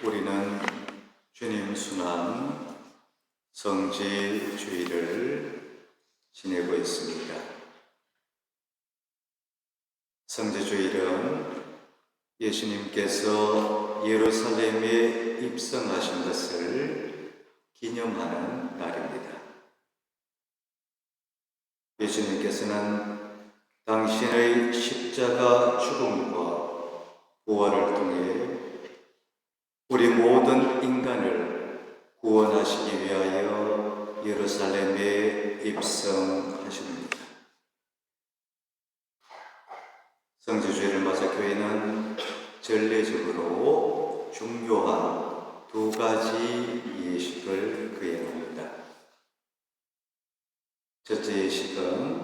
우리는 주님 순환 성지 주일을 지내고 있습니다. 성지 주일은 예수님께서 예루살렘에 입성하신 것을 기념하는 날입니다. 예수님께서는 당신의 십자가 죽음과 부활을 통해 우리 모든 인간을 구원하시기 위하여 예루살렘에 입성하십니다. 성지주일을 맞아 교회는 전례적으로 중요한 두 가지 예식을 거행합니다. 첫째 예식은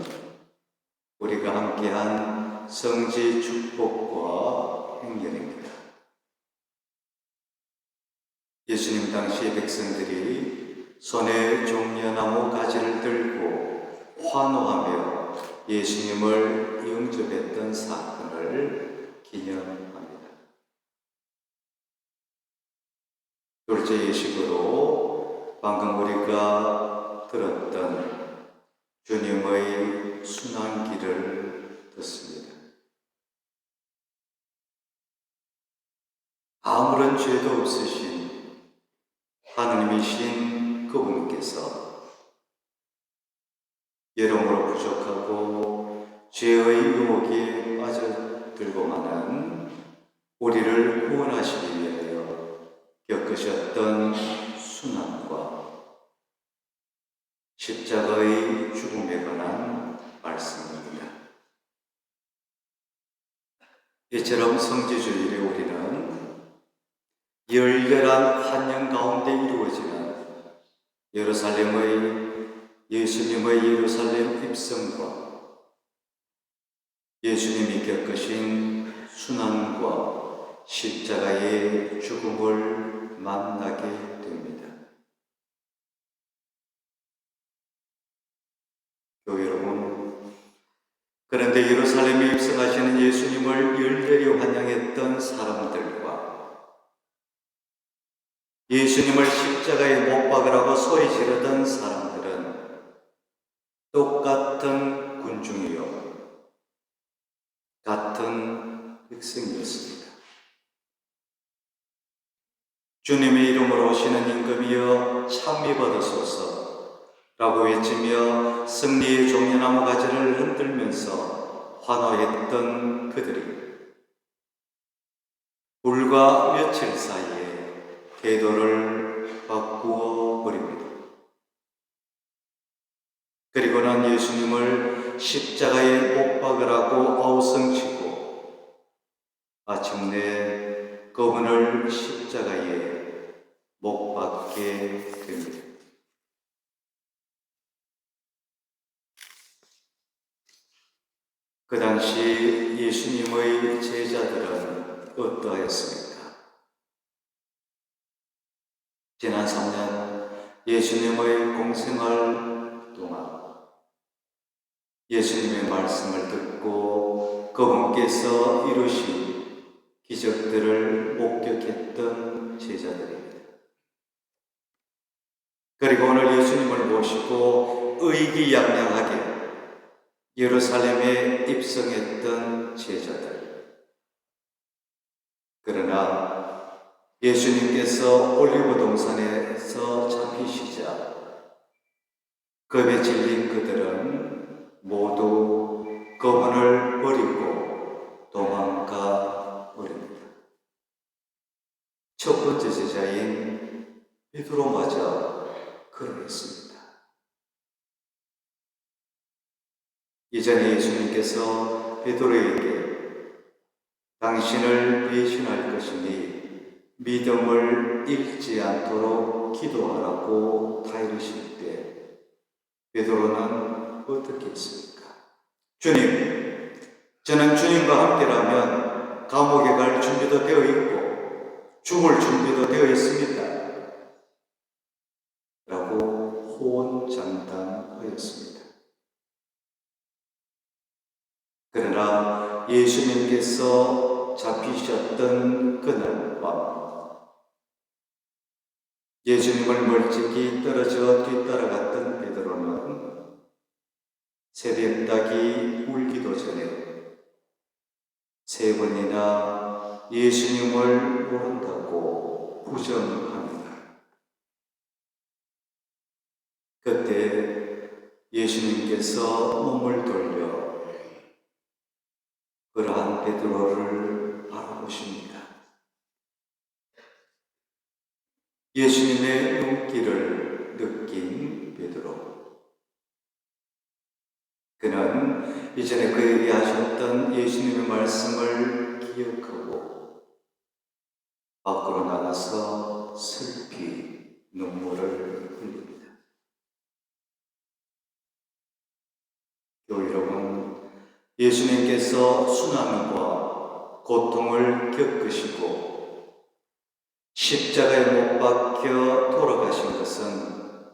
우리가 함께한 성지 축복과 행렬입니다. 예수님 당시 백성들이 손에 종려나무 가지를 들고 환호하며 예수님을 영접했던 사건을 기념합니다. 둘째 예식으로 방금 우리가 들었던 주님의 순환기를 듣습니다. 아무런 죄도 없으신 하느님이신 그분께서 여러모로 부족하고 죄의 유혹에 빠져들고만은 우리를 구원하시기 위하여 겪으셨던 순환과 십자가의 죽음에 관한 말씀입니다. 이처럼 성지주일에 우리는 열렬한 환영 가운데 이루어지는 예수님의 예루살렘 입성과 예수님이 겪으신 순환과 십자가의 죽음을 만나게 됩니다. 교회 여러분, 그런데 예루살렘에 입성하시는 예수님을 열렬히 환영했던 사람들과 예수님을 십자가에 못 박으라고 소리 지르던 사람들은 똑같은 군중이요, 같은 백성이었습니다. 주님의 이름으로 오시는 임금이여 찬미 받으소서 라고 외치며 승리의 종려나무 가지를 흔들면서 환호했던 그들이 불과 며칠 사이에 태도를 바꾸어 버립니다. 그리고는 예수님을 십자가에 못 박으라고 아우성치고 마침내 그분을 십자가에 못 박게 됩니다. 그 당시 예수님의 제자들은 어떠했습니까? 지난 3년 예수님의 공생활 동안 예수님의 말씀을 듣고 그분께서 이루신 기적들을 목격했던 제자들입니다. 그리고 오늘 예수님을 모시고 의기양양하게 예루살렘에 입성했던 제자들. 그러나 예수님께서 올리브 동산에서 잡히시자 겁에 질린 그들은 모두 그분을 버리고 도망가 버립니다. 첫 번째 제자인 베드로마저 그러했습니다. 이전에 예수님께서 베드로에게 당신을 배신할 것이니 믿음을 잃지 않도록 기도하라고 타이르실 때 베드로는 어떻게 했습니까? 주님, 저는 주님과 함께라면 감옥에 갈 준비도 되어 있고 죽을 준비도 되어 있습니다 라고 호언장담하였습니다. 그러나 예수님께서 잡히셨던 그날 밤 예수님을 멀찍이 떨어져 뒤따라갔던 베드로는 새벽닭이 울기도 전에 3번이나 예수님을 모른다고 부정합니다. 그때 예수님께서 몸을 돌려 그러한 베드로를 바라보십니다. 예수님의 눈길을 느낀 베드로. 그는 이전에 그에게 하셨던 예수님의 말씀을 기억하고 밖으로 나가서 슬피 눈물을 흘립니다. 교회 여러분, 예수님께서 순환과 고통을 겪으시고 십자가에 못 박혀 돌아가신 것은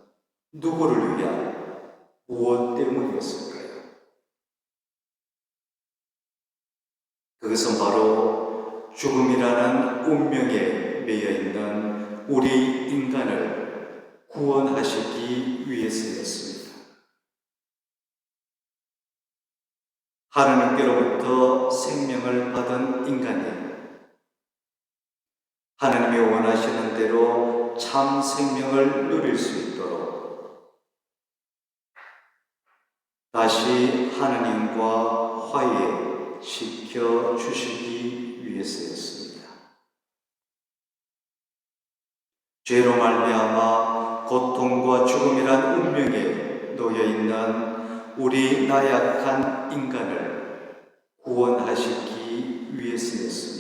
누구를 위한, 무엇 때문이었을까요? 그것은 바로 죽음이라는 운명에 매여 있는 우리 인간을 구원하시기 위해서였습니다. 하나님께로부터 생명을 받은 인간이 하나님이 원하시는 대로 참 생명을 누릴 수 있도록 다시 하나님과 화해시켜 주시기 위해서였습니다. 죄로 말미암아 고통과 죽음이란 운명에 놓여있는 우리 나약한 인간을 구원하시기 위해서였습니다.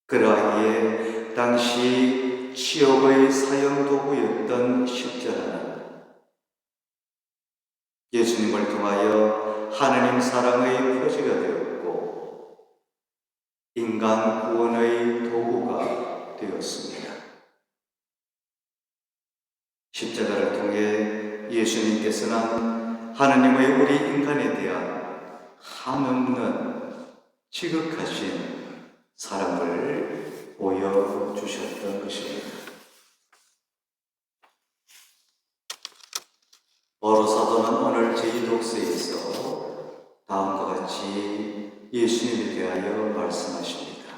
그러하기에 당시 치욕의 사형도구였던 십자가는 예수님을 통하여 하나님 사랑의 표지가 되었고 인간 구원의 도구가 되었습니다. 십자가를 통해 예수님께서는 하나님의 우리 인간에 대한 한없는 지극하신 사랑을 보여주셨던 것입니다. 바로 사도는 오늘 제 독서에서 다음과 같이 예수님에 대하여 말씀하십니다.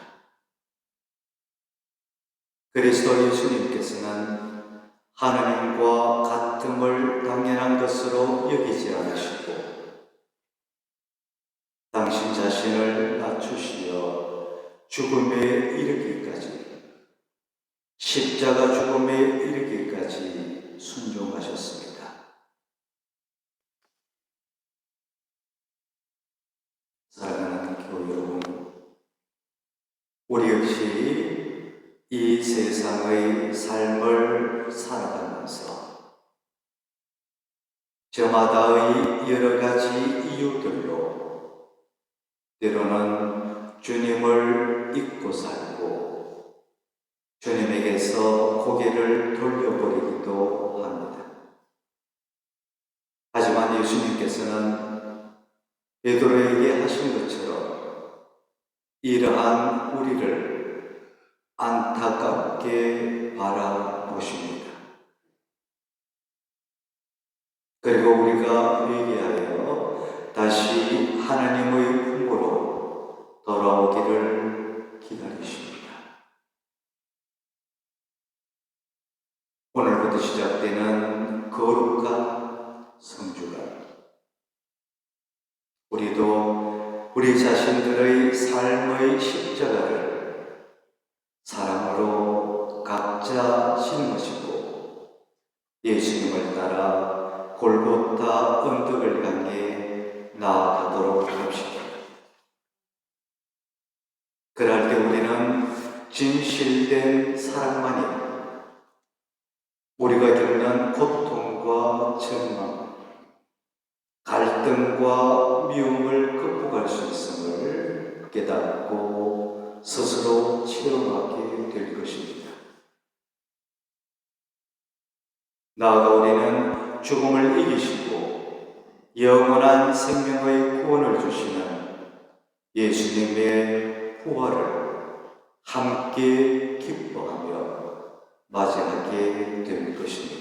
그리스도 예수님께서는 하나님과 같음을 당연한 것으로 여기지 않으시고 당신 자신을 낮추시어 죽음에 이르기까지, 십자가 죽음에 이르기까지 순종하셨습니다. 사랑하는 교회 여러분, 우리 역시 이 세상의 삶을 살아가면서 저마다의 여러 가지 이유들로 때로는 주님을 잊고 살고 주님에게서 고개를 돌려버리기도 합니다. 하지만 예수님께서는 베드로에게 하신 것처럼 이러한 우리를 안타깝게 바라보십니다. 그리고 우리가 회개하여 다시 하나님의 품으로 돌아오기를 기다리십니다. 오늘부터 시작되는 거룩한 성주간, 우리도 우리 자신들의 삶의 십자가를 사랑으로 각자 짊어지고 예수님을 따라 골고타 언덕을 향해 나아가도록 합시다. 그럴 때 우리는 진실된 사랑만이 우리가 겪는 고통과 절망, 갈등과 미움을 극복할 수 있음을 깨닫고 스스로 체험하게 될 것입니다. 나아가 우리는 죽음을 이기시고 영원한 생명의 구원을 주시는 예수님의 부활을 함께 기뻐하며 맞이하게 될 것입니다.